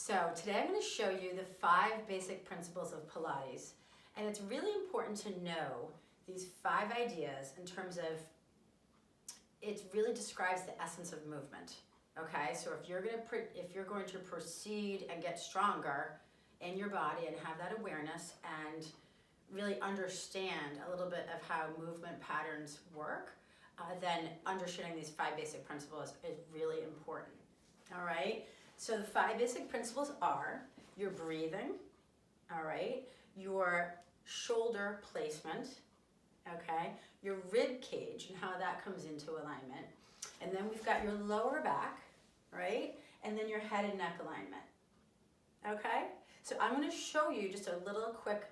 So today I'm going to show you the 5 basic principles of Pilates, and it's really important to know these 5 ideas in terms of it really describes the essence of movement. Okay, so if you're going to proceed and get stronger in your body and have that awareness and really understand a little bit of how movement patterns work, then understanding these 5 basic principles is really important. All right, so the 5 basic principles are your breathing, all right, your shoulder placement, okay, your rib cage and how that comes into alignment, and then we've got your lower back, right, and then your head and neck alignment, okay? So I'm going to show you just a little quick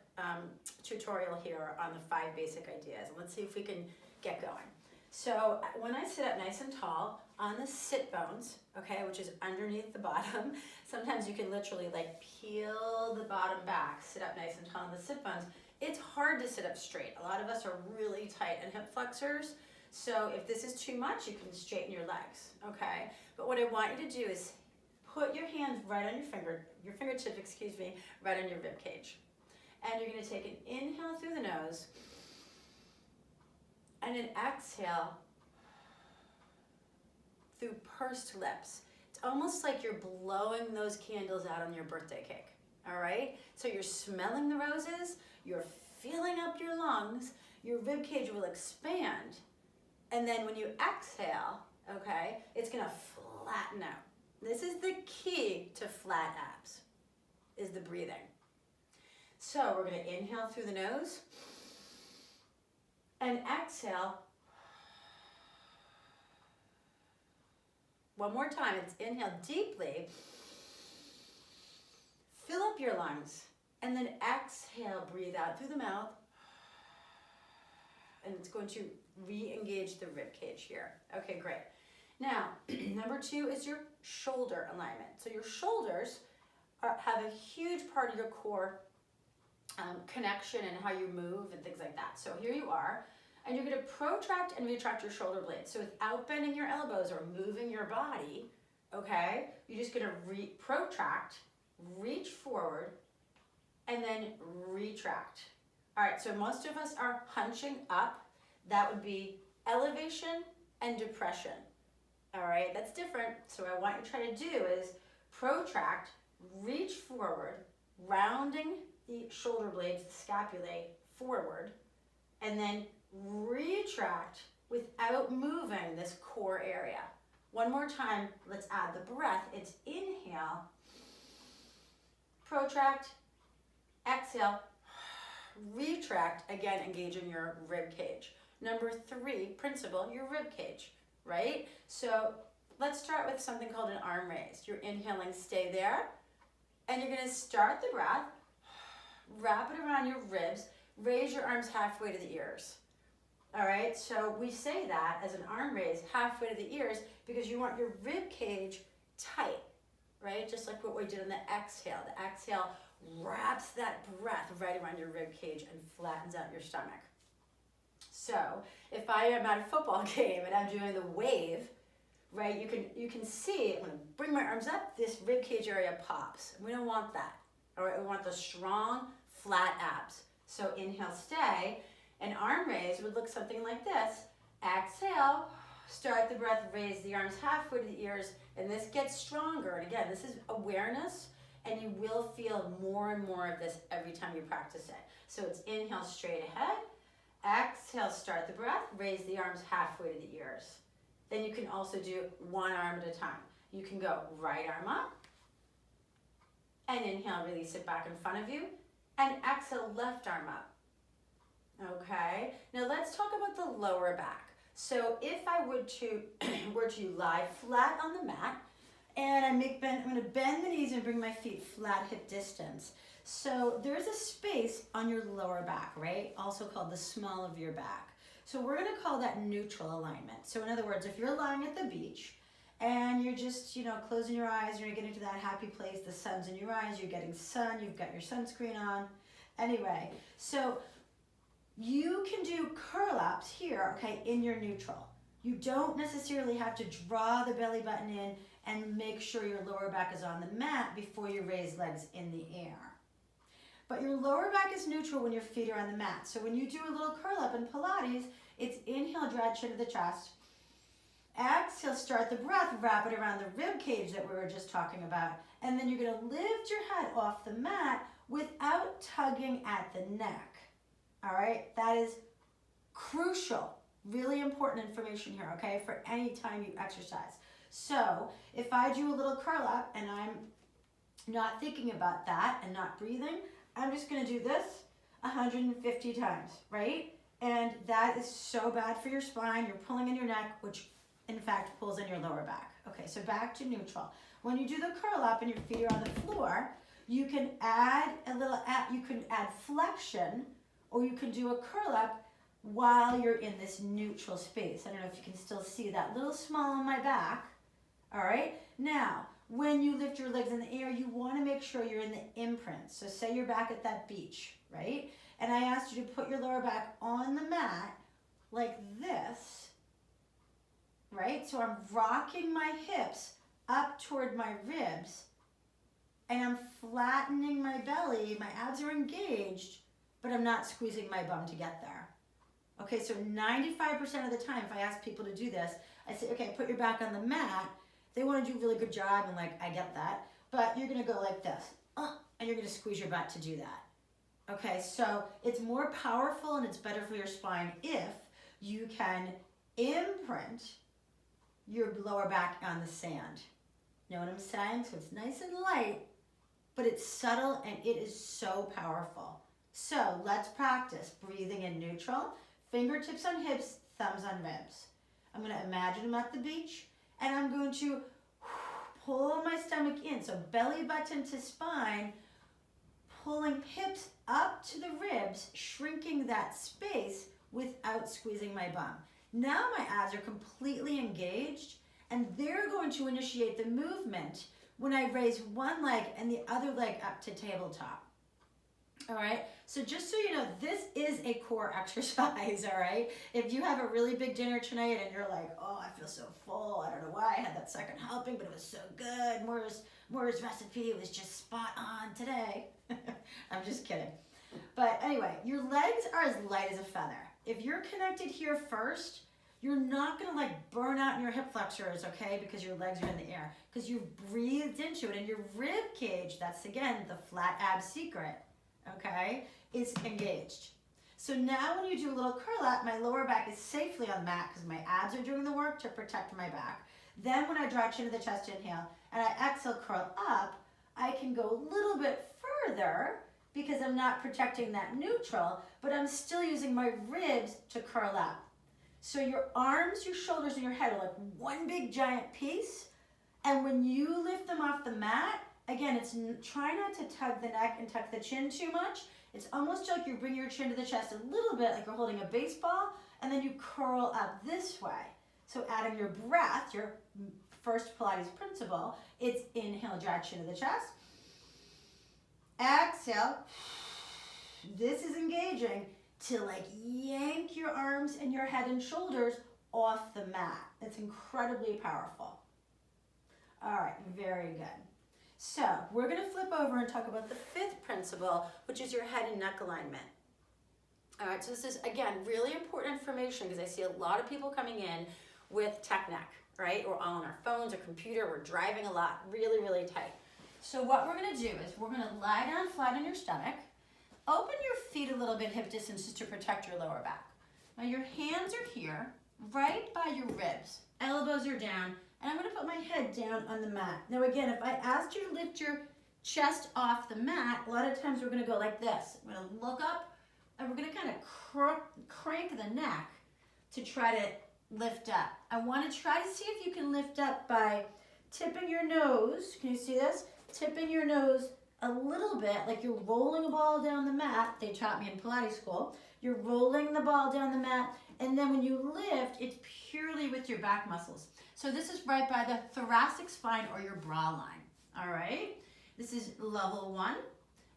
tutorial here on the 5 basic ideas. Let's see if we can get going. So when I sit up nice and tall on the sit bones, okay, which is underneath the bottom, sometimes you can literally like peel the bottom back, sit up nice and tall on the sit bones. It's hard to sit up straight. A lot of us are really tight in hip flexors. So if this is too much, you can straighten your legs, okay? But what I want you to do is put your hands right on your fingertips, right on your rib cage. And you're gonna take an inhale through the nose and an exhale through pursed lips. It's almost like you're blowing those candles out on your birthday cake, all right? So you're smelling the roses, you're filling up your lungs, your rib cage will expand, and then when you exhale, okay, it's gonna flatten out. This is the key to flat abs, is the breathing. So we're gonna inhale through the nose and exhale. One more time, it's inhale deeply, fill up your lungs, and then exhale, breathe out through the mouth, and it's going to re-engage the rib cage here. Okay, great. Now, number 2 is your shoulder alignment. So your shoulders have a huge part of your core connection and how you move and things like that. So here you are, and you're going to protract and retract your shoulder blades. So without bending your elbows or moving your body, okay, you're just going to protract, reach forward, and then retract. All right, so most of us are hunching up. That would be elevation and depression. All right, that's different. So what I want you to try to do is protract, reach forward, rounding the shoulder blades, the scapulae forward, and then retract without moving this core area. One more time, let's add the breath. It's inhale, protract, exhale, retract, again engaging your rib cage. Number 3 principle, your rib cage, right? So let's start with something called an arm raise. You're inhaling, stay there, and you're gonna start the breath, wrap it around your ribs, raise your arms halfway to the ears. All right, so we say that as an arm raise halfway to the ears because you want your rib cage tight, right? Just like what we did on the exhale. The exhale wraps that breath right around your rib cage and flattens out your stomach. So if I am at a football game and I'm doing the wave, right, you can see when I bring my arms up, this rib cage area pops. We don't want that. All right, we want the strong, flat abs. So inhale, stay. An arm raise would look something like this. Exhale, start the breath, raise the arms halfway to the ears, and this gets stronger. And again, this is awareness, and you will feel more and more of this every time you practice it. So it's inhale, straight ahead. Exhale, start the breath, raise the arms halfway to the ears. Then you can also do one arm at a time. You can go right arm up, and inhale, release it back in front of you, and exhale, left arm up. Okay, now let's talk about the lower back. So if I were to lie flat on the mat, and I'm going to bend the knees and bring my feet flat hip distance. So there's a space on your lower back, right? Also called the small of your back. So we're going to call that neutral alignment. So in other words, if you're lying at the beach and you're just, closing your eyes, you're getting to that happy place, the sun's in your eyes, you're getting sun, you've got your sunscreen on. Anyway, so you can do curl ups here, okay, in your neutral. You don't necessarily have to draw the belly button in and make sure your lower back is on the mat before you raise legs in the air. But your lower back is neutral when your feet are on the mat. So when you do a little curl up in Pilates, it's inhale, drag chin to the chest. Exhale, start the breath, wrap it around the rib cage that we were just talking about. And then you're gonna lift your head off the mat without tugging at the neck. All right, that is crucial, really important information here, okay, for any time you exercise. So if I do a little curl up and I'm not thinking about that and not breathing, I'm just gonna do this 150 times, right? And that is so bad for your spine. You're pulling in your neck, which in fact pulls in your lower back. Okay, so back to neutral. When you do the curl up and your feet are on the floor, you can add flexion, or you can do a curl up while you're in this neutral space. I don't know if you can still see that little smile on my back. All right, now when you lift your legs in the air, you want to make sure you're in the imprint. So say you're back at that beach, right? And I asked you to put your lower back on the mat like this, right? So I'm rocking my hips up toward my ribs, and I'm flattening my belly. My abs are engaged, but I'm not squeezing my bum to get there. Okay, so 95% of the time, if I ask people to do this, I say, okay, put your back on the mat. They want to do a really good job, and like, I get that, but you're gonna go like this, and you're gonna squeeze your butt to do that. Okay, so it's more powerful and it's better for your spine if you can imprint your lower back on the sand. Know what I'm saying? So it's nice and light, but it's subtle and it is so powerful. So let's practice breathing in neutral, fingertips on hips, thumbs on ribs. I'm gonna imagine I'm at the beach and I'm going to pull my stomach in. So belly button to spine, pulling hips up to the ribs, shrinking that space without squeezing my bum. Now my abs are completely engaged and they're going to initiate the movement when I raise one leg and the other leg up to tabletop. All right, so just so you know, this is a core exercise, all right? If you have a really big dinner tonight and you're like, oh, I feel so full, I don't know why I had that second helping, but it was so good. Moira's recipe was just spot on today. I'm just kidding. But anyway, your legs are as light as a feather. If you're connected here first, you're not gonna like burn out in your hip flexors, okay? Because your legs are in the air, because you breathed into it, and your rib cage, that's again the flat ab secret, okay, is engaged. So now when you do a little curl up, my lower back is safely on the mat because my abs are doing the work to protect my back. Then when I draw chin to the chest, inhale, and I exhale, curl up, I can go a little bit further because I'm not protecting that neutral, but I'm still using my ribs to curl up. So your arms, your shoulders, and your head are like one big giant piece. And when you lift them off the mat, again, it's try not to tug the neck and tuck the chin too much. It's almost like you bring your chin to the chest a little bit like you're holding a baseball, and then you curl up this way. So adding your breath, your first Pilates principle, it's inhale, drag chin to the chest. Exhale. This is engaging to like yank your arms and your head and shoulders off the mat. It's incredibly powerful. All right, very good. So we're gonna flip over and talk about the fifth principle, which is your head and neck alignment. All right, so this is, again, really important information because I see a lot of people coming in with tech neck, right? We're all on our phones or computer, we're driving a lot, really, really tight. So what we're gonna do is we're gonna lie down flat on your stomach, open your feet a little bit hip distance just to protect your lower back. Now your hands are here, right by your ribs. Elbows are down, and I'm gonna put my head down on the mat. Now again, if I asked you to lift your chest off the mat, a lot of times we're gonna go like this. I'm gonna look up, and we're gonna kind of crank the neck to try to lift up. I wanna try to see if you can lift up by tipping your nose. Can you see this? Tipping your nose a little bit, like you're rolling a ball down the mat. They taught me in Pilates school. You're rolling the ball down the mat, and then when you lift, it's purely with your back muscles. So this is right by the thoracic spine or your bra line, all right? This is level 1.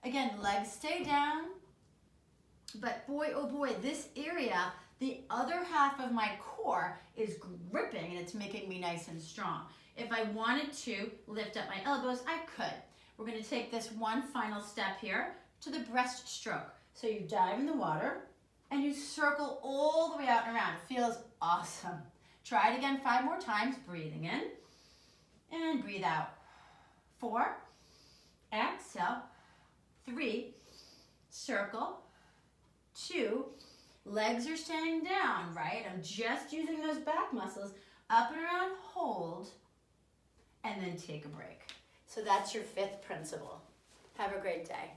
Again, legs stay down, but boy, oh boy, this area, The other half of my core is gripping and it's making me nice and strong. If I wanted to lift up my elbows, I could. We're going to take this one final step here to the breaststroke. So you dive in the water and you circle all the way out and around. It feels awesome. Try it again 5 more times, breathing in and breathe out. 4, exhale, 3, circle, 2, legs are staying down, right? I'm just using those back muscles, up and around, hold, and then take a break. So that's your 5th principle. Have a great day.